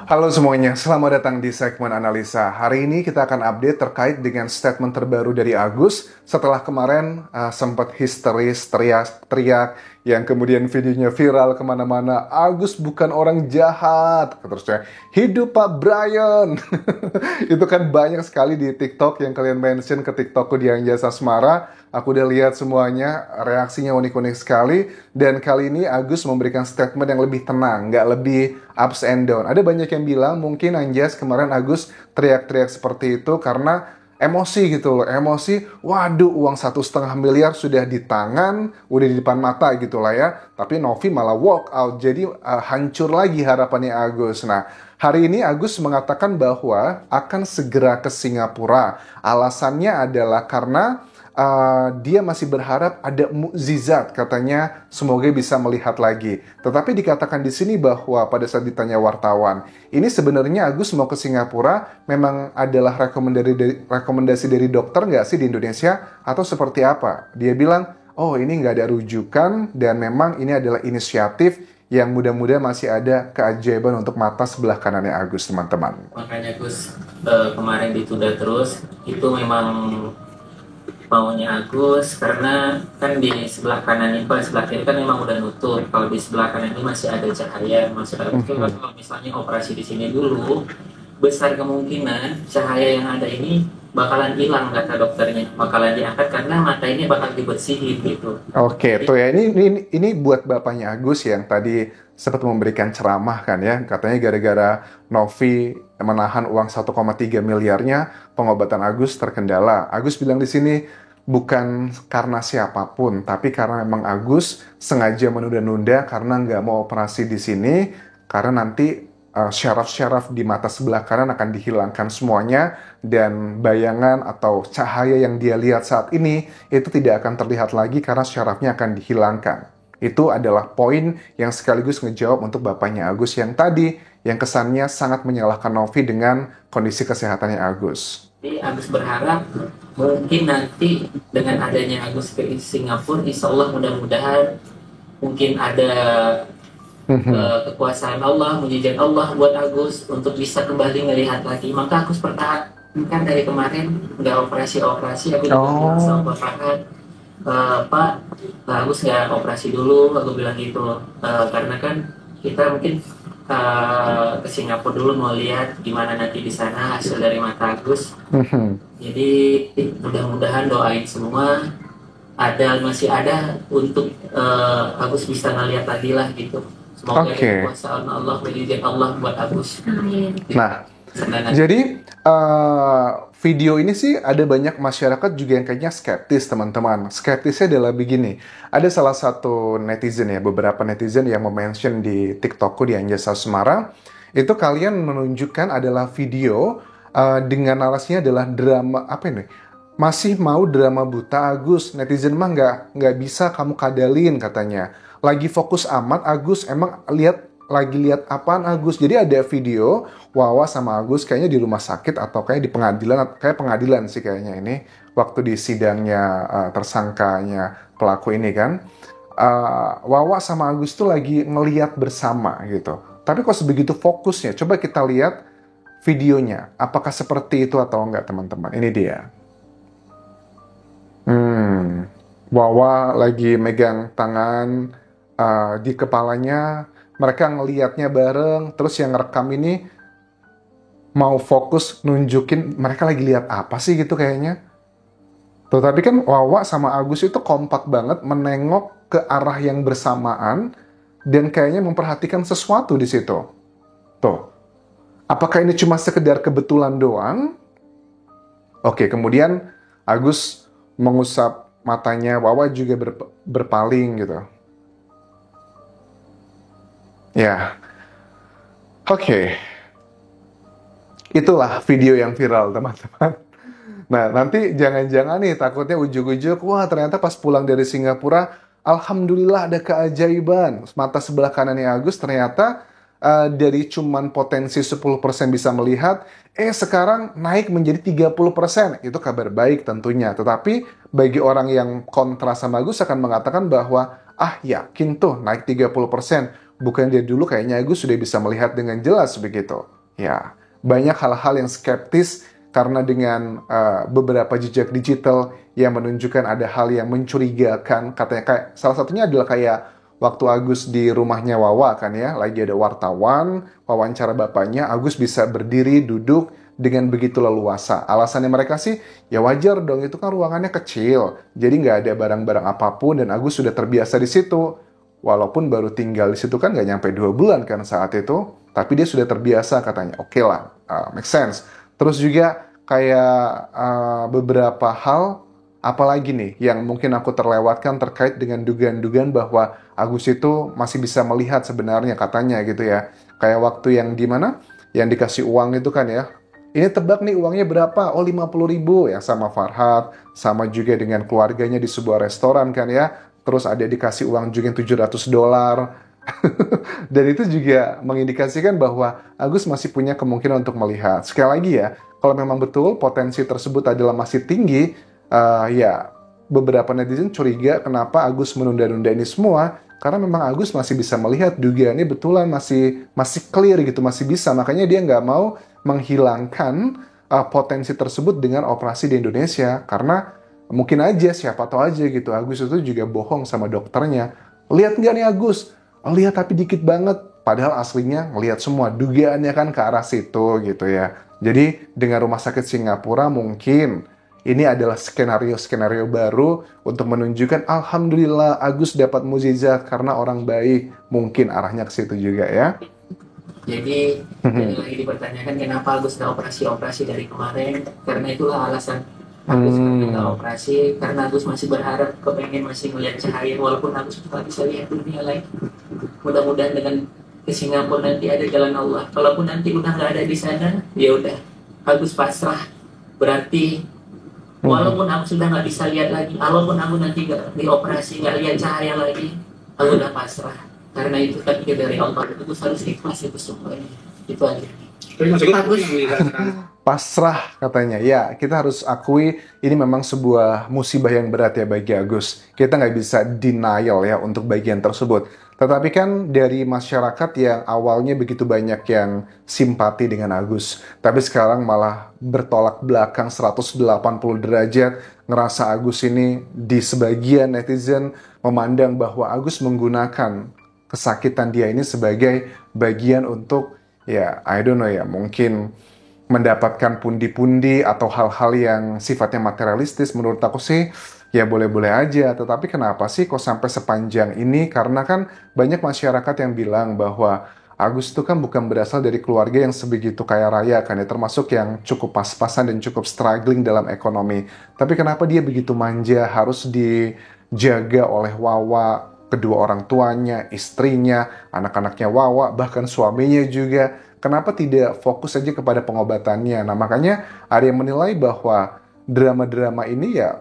Halo semuanya, selamat datang di segmen analisa. Hari ini kita akan update terkait dengan statement terbaru dari Agus setelah kemarin sempat histeris, teriak-teriak, yang kemudian videonya viral kemana-mana. Agus bukan orang jahat, terusnya hidup Pak Brian. Itu kan banyak sekali di TikTok yang kalian mention ke TikTokku di Anjasa Asmara. Aku udah lihat semuanya, reaksinya unik-unik sekali. Dan kali ini Agus memberikan statement yang lebih tenang, nggak lebih ups and down. Ada banyak yang bilang mungkin Anjas kemarin Agus teriak-teriak seperti itu karena emosi gitu loh. Emosi, waduh uang 1,5 miliar sudah di tangan, udah di depan mata gitu lah ya. Tapi Novi malah walk out, jadi hancur lagi harapannya Agus. Nah, hari ini Agus mengatakan bahwa akan segera ke Singapura. Alasannya adalah karena dia masih berharap ada mukjizat, katanya semoga bisa melihat lagi. Tetapi dikatakan di sini bahwa pada saat ditanya wartawan, ini sebenarnya Agus mau ke Singapura memang adalah rekomendasi dari dokter nggak sih di Indonesia atau seperti apa? Dia bilang, oh ini nggak ada rujukan dan memang ini adalah inisiatif yang mudah-mudahan masih ada keajaiban untuk mata sebelah kanannya Agus, teman-teman. Makanya Gus kemarin ditunda terus itu memang maunya Agus, karena kan di sebelah kanan ini, sebelah kiri kan memang udah nutup. Kalau di sebelah kanan ini masih ada cahaya, masih ada itu. Kalau misalnya operasi di sini dulu, besar kemungkinan cahaya yang ada ini bakalan hilang, kata dokternya, bakalan diangkat karena mata ini bakal dibersihin gitu. Oke, tuh ya, ini buat bapaknya Agus yang tadi sempat memberikan ceramah kan ya, katanya gara-gara Novi menahan uang 1,3 miliarnya, pengobatan Agus terkendala. Agus bilang di sini bukan karena siapapun, tapi karena memang Agus sengaja menunda-nunda karena nggak mau operasi di sini, karena nanti syaraf-syaraf di mata sebelah kanan akan dihilangkan semuanya dan bayangan atau cahaya yang dia lihat saat ini itu tidak akan terlihat lagi karena syarafnya akan dihilangkan. Itu adalah poin yang sekaligus ngejawab untuk bapaknya Agus yang tadi yang kesannya sangat menyalahkan Novi dengan kondisi kesehatannya Agus. Jadi Agus berharap mungkin nanti dengan adanya Agus ke Singapura, insya Allah mudah-mudahan mungkin ada kekuasaan Allah, mujizat Allah buat Agus untuk bisa kembali melihat lagi. Maka Agus pertahankan dari kemarin nggak operasi-operasi. Aku juga bilang sama Bapak, Pak, Agus nggak operasi dulu. Aku bilang gitu. Karena kan kita mungkin ke Singapura dulu mau lihat gimana nanti di sana hasil dari mata Agus. Jadi mudah-mudahan doain semua masih ada untuk Agus bisa ngeliat lagi lah gitu. Semoga kekuasaan Allah, mujizat Allah buat Agus. Nah, jadi video ini sih ada banyak masyarakat juga yang kayaknya skeptis, teman-teman. Skeptisnya adalah begini. Ada salah satu netizen ya, beberapa netizen yang mention di TikTokku di Anjasa Semara. Itu kalian menunjukkan adalah video dengan narasinya adalah drama, apa ini? Masih mau drama buta Agus. Netizen mah nggak bisa kamu kadalin katanya. Lagi fokus amat Agus, emang lagi lihat apaan Agus. Jadi ada video Wawa sama Agus kayaknya di rumah sakit atau kayak di pengadilan, kayak pengadilan sih kayaknya ini waktu di sidangnya tersangkanya pelaku ini kan. Wawa sama Agus tuh lagi ngeliat bersama gitu. Tapi kok sebegitu fokusnya? Coba kita lihat videonya. Apakah seperti itu atau enggak, teman-teman? Ini dia. Wawa lagi megang tangan di kepalanya, mereka ngeliatnya bareng, terus yang ngerekam ini mau fokus nunjukin mereka lagi lihat apa sih gitu kayaknya. Tuh, tapi kan Wawa sama Agus itu kompak banget menengok ke arah yang bersamaan dan kayaknya memperhatikan sesuatu di situ. Tuh, apakah ini cuma sekedar kebetulan doang? Oke, kemudian Agus mengusap matanya, Wawa juga berpaling gitu. Ya, oke. Itulah video yang viral, teman-teman. Nah, nanti jangan-jangan nih takutnya ujuk-ujuk, wah ternyata pas pulang dari Singapura, alhamdulillah ada keajaiban. Mata sebelah kanannya Agus ternyata dari cuman potensi 10% bisa melihat, sekarang naik menjadi 30%. Itu kabar baik tentunya. Tetapi bagi orang yang kontra sama Agus akan mengatakan bahwa, yakin tuh naik 30%. bukan dari dulu kayaknya Agus sudah bisa melihat dengan jelas begitu. Ya, banyak hal-hal yang skeptis karena dengan beberapa jejak digital yang menunjukkan ada hal yang mencurigakan. Katanya kayak salah satunya adalah kayak waktu Agus di rumahnya Wawa kan ya, lagi ada wartawan, wawancara bapaknya, Agus bisa berdiri, duduk dengan begitu leluasa. Alasannya mereka sih, ya wajar dong, itu kan ruangannya kecil, jadi nggak ada barang-barang apapun, dan Agus sudah terbiasa di situ. Walaupun baru tinggal di situ kan nggak nyampe 2 bulan kan saat itu, tapi dia sudah terbiasa katanya. Oke lah, make sense. Terus juga kayak beberapa hal, apalagi nih yang mungkin aku terlewatkan terkait dengan dugaan-dugaan bahwa Agus itu masih bisa melihat sebenarnya katanya gitu ya. Kayak waktu yang gimana? Yang dikasih uang itu kan ya. Ini tebak nih uangnya berapa? Oh 50.000 ya, sama Farhad. Sama juga dengan keluarganya di sebuah restoran kan ya. Terus ada dikasih uang juga yang $700. Dan itu juga mengindikasikan bahwa Agus masih punya kemungkinan untuk melihat. Sekali lagi ya, kalau memang betul potensi tersebut adalah masih tinggi, ya beberapa netizen curiga kenapa Agus menunda-nunda ini semua, karena memang Agus masih bisa melihat, dugaannya betulan masih clear gitu, masih bisa. Makanya dia nggak mau menghilangkan potensi tersebut dengan operasi di Indonesia, karena mungkin aja, siapa tahu aja gitu, Agus itu juga bohong sama dokternya. Lihat nggak nih Agus? Lihat tapi dikit banget. Padahal aslinya ngelihat semua, dugaannya kan ke arah situ gitu ya. Jadi dengan Rumah Sakit Singapura mungkin ini adalah skenario-skenario baru untuk menunjukkan alhamdulillah Agus dapat mukjizat karena orang baik. Mungkin arahnya ke situ juga ya. Jadi lagi dipertanyakan kenapa Agus nggak operasi dari kemarin, karena itulah alasan Agus nggak operasi, karena Agus masih berharap, kepengen masih melihat cahaya walaupun Agus nggak bisa lihat dunia lain. Mudah-mudahan dengan ke Singapura nanti ada jalan Allah. Kalaupun nanti udah nggak ada di sana, ya udah Agus pasrah. Berarti walaupun aku sudah nggak bisa lihat lagi, walaupun aku nanti nggak dioperasi, nggak lihat cahaya lagi, aku udah pasrah. Karena itu takdir dari Allah, itu harus ikhlas itu semuanya. Itu aja. Pasrah katanya. Ya, kita harus akui ini memang sebuah musibah yang berat ya bagi Agus. Kita nggak bisa denial ya untuk bagian tersebut. Tetapi kan dari masyarakat yang awalnya begitu banyak yang simpati dengan Agus, tapi sekarang malah bertolak belakang 180 derajat, ngerasa Agus ini di sebagian netizen memandang bahwa Agus menggunakan kesakitan dia ini sebagai bagian untuk, ya I don't know ya, mungkin mendapatkan pundi-pundi atau hal-hal yang sifatnya materialistis. Menurut aku sih ya boleh-boleh aja, tetapi kenapa sih kok sampai sepanjang ini? Karena kan banyak masyarakat yang bilang bahwa Agus itu kan bukan berasal dari keluarga yang sebegitu kaya raya kan ya, termasuk yang cukup pas-pasan dan cukup struggling dalam ekonomi. Tapi kenapa dia begitu manja, harus dijaga oleh Wawa, kedua orang tuanya, istrinya, anak-anaknya Wawa, bahkan suaminya juga. Kenapa tidak fokus saja kepada pengobatannya? Nah makanya ada yang menilai bahwa drama-drama ini ya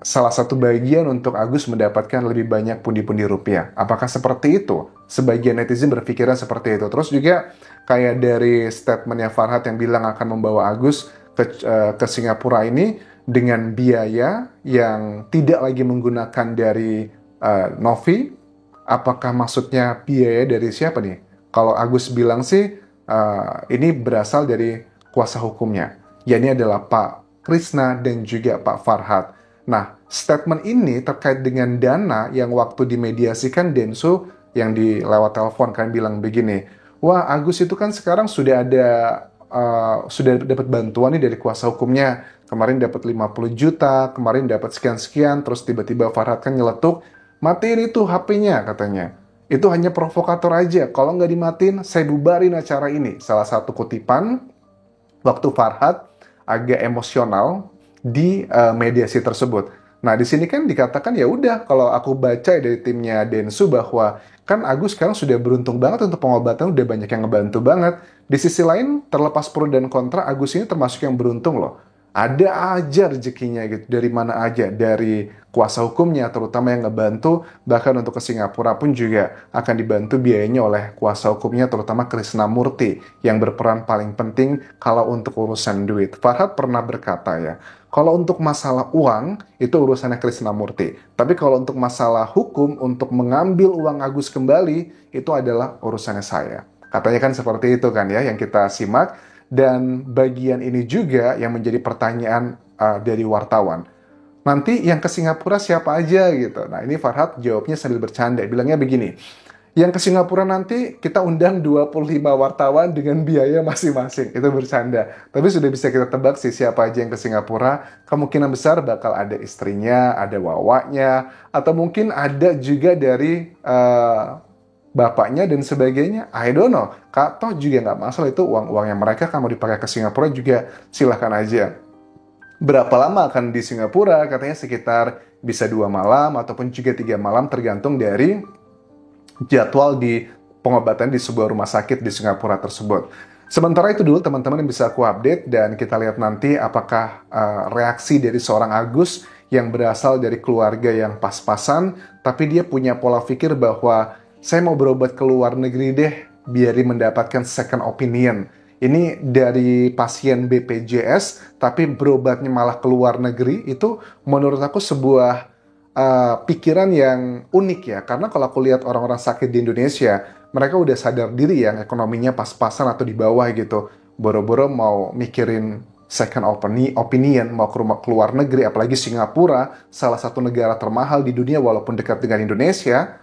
salah satu bagian untuk Agus mendapatkan lebih banyak pundi-pundi rupiah. Apakah seperti itu? Sebagian netizen berpikiran seperti itu. Terus juga kayak dari statementnya Farhad yang bilang akan membawa Agus ke Singapura ini dengan biaya yang tidak lagi menggunakan dari Novi. Apakah maksudnya biaya dari siapa nih? Kalau Agus bilang sih ini berasal dari kuasa hukumnya. Ya ini adalah Pak Krisna dan juga Pak Farhad. Nah, statement ini terkait dengan dana yang waktu dimediasikan Densu yang di lewat telepon kan bilang begini, wah Agus itu kan sekarang sudah dapat bantuan nih dari kuasa hukumnya. Kemarin dapat 50 juta, kemarin dapat sekian-sekian, terus tiba-tiba Farhad kan nyeletuk, matiin itu HP-nya katanya. Itu hanya provokator aja, kalau nggak dimatiin saya bubarin acara ini. Salah satu kutipan waktu Farhad agak emosional di mediasi tersebut. Nah di sini kan dikatakan ya udah, kalau aku baca dari timnya Densu bahwa kan Agus sekarang sudah beruntung banget untuk pengobatan, udah banyak yang ngebantu banget. Di sisi lain terlepas pro dan kontra, Agus ini termasuk yang beruntung loh. Ada aja rezekinya gitu, dari mana aja, dari kuasa hukumnya terutama yang ngebantu, bahkan untuk ke Singapura pun juga akan dibantu biayanya oleh kuasa hukumnya terutama Krishnamurti yang berperan paling penting kalau untuk urusan duit. Farhad pernah berkata ya, kalau untuk masalah uang itu urusannya Krishnamurti, tapi kalau untuk masalah hukum untuk mengambil uang Agus kembali itu adalah urusannya saya. Katanya kan seperti itu kan ya yang kita simak. Dan bagian ini juga yang menjadi pertanyaan dari wartawan. Nanti yang ke Singapura siapa aja gitu. Nah ini Farhad jawabnya sambil bercanda. Bilangnya begini, yang ke Singapura nanti kita undang 25 wartawan dengan biaya masing-masing. Itu bercanda. Tapi sudah bisa kita tebak sih siapa aja yang ke Singapura. Kemungkinan besar bakal ada istrinya, ada wawaknya, atau mungkin ada juga dari bapaknya dan sebagainya. I don't know. Kak, toh juga nggak masalah, itu uang-uang yang mereka kan mau dipakai ke Singapura juga silahkan aja. Berapa lama akan di Singapura? Katanya sekitar bisa 2 malam ataupun juga 3 malam tergantung dari jadwal di pengobatan di sebuah rumah sakit di Singapura tersebut. Sementara itu dulu teman-teman yang bisa aku update dan kita lihat nanti apakah reaksi dari seorang Agus yang berasal dari keluarga yang pas-pasan, tapi dia punya pola pikir bahwa saya mau berobat ke luar negeri deh, biar mendapatkan second opinion. Ini dari pasien BPJS, tapi berobatnya malah ke luar negeri, itu menurut aku sebuah pikiran yang unik ya. Karena kalau aku lihat orang-orang sakit di Indonesia, mereka udah sadar diri yang ekonominya pas-pasan atau di bawah gitu. Boro-boro mau mikirin second opinion, mau ke luar negeri, apalagi Singapura, salah satu negara termahal di dunia walaupun dekat dengan Indonesia.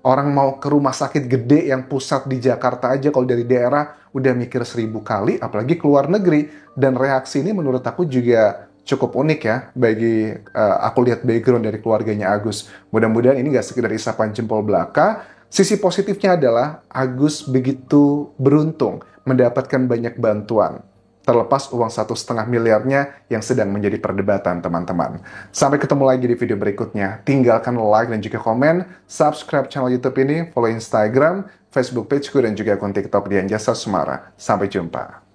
Orang mau ke rumah sakit gede yang pusat di Jakarta aja kalau dari daerah udah mikir 1000 kali, apalagi ke luar negeri. Dan reaksi ini menurut aku juga cukup unik ya bagi aku lihat background dari keluarganya Agus. Mudah-mudahan ini gak sekedar isapan jempol belaka. Sisi positifnya adalah Agus begitu beruntung mendapatkan banyak bantuan. Terlepas uang 1,5 miliarnya yang sedang menjadi perdebatan teman-teman. Sampai ketemu lagi di video berikutnya. Tinggalkan like dan juga komen, subscribe channel YouTube ini, follow Instagram, Facebook pageku dan juga akun TikTok Dian Jasa Sumara. Sampai jumpa.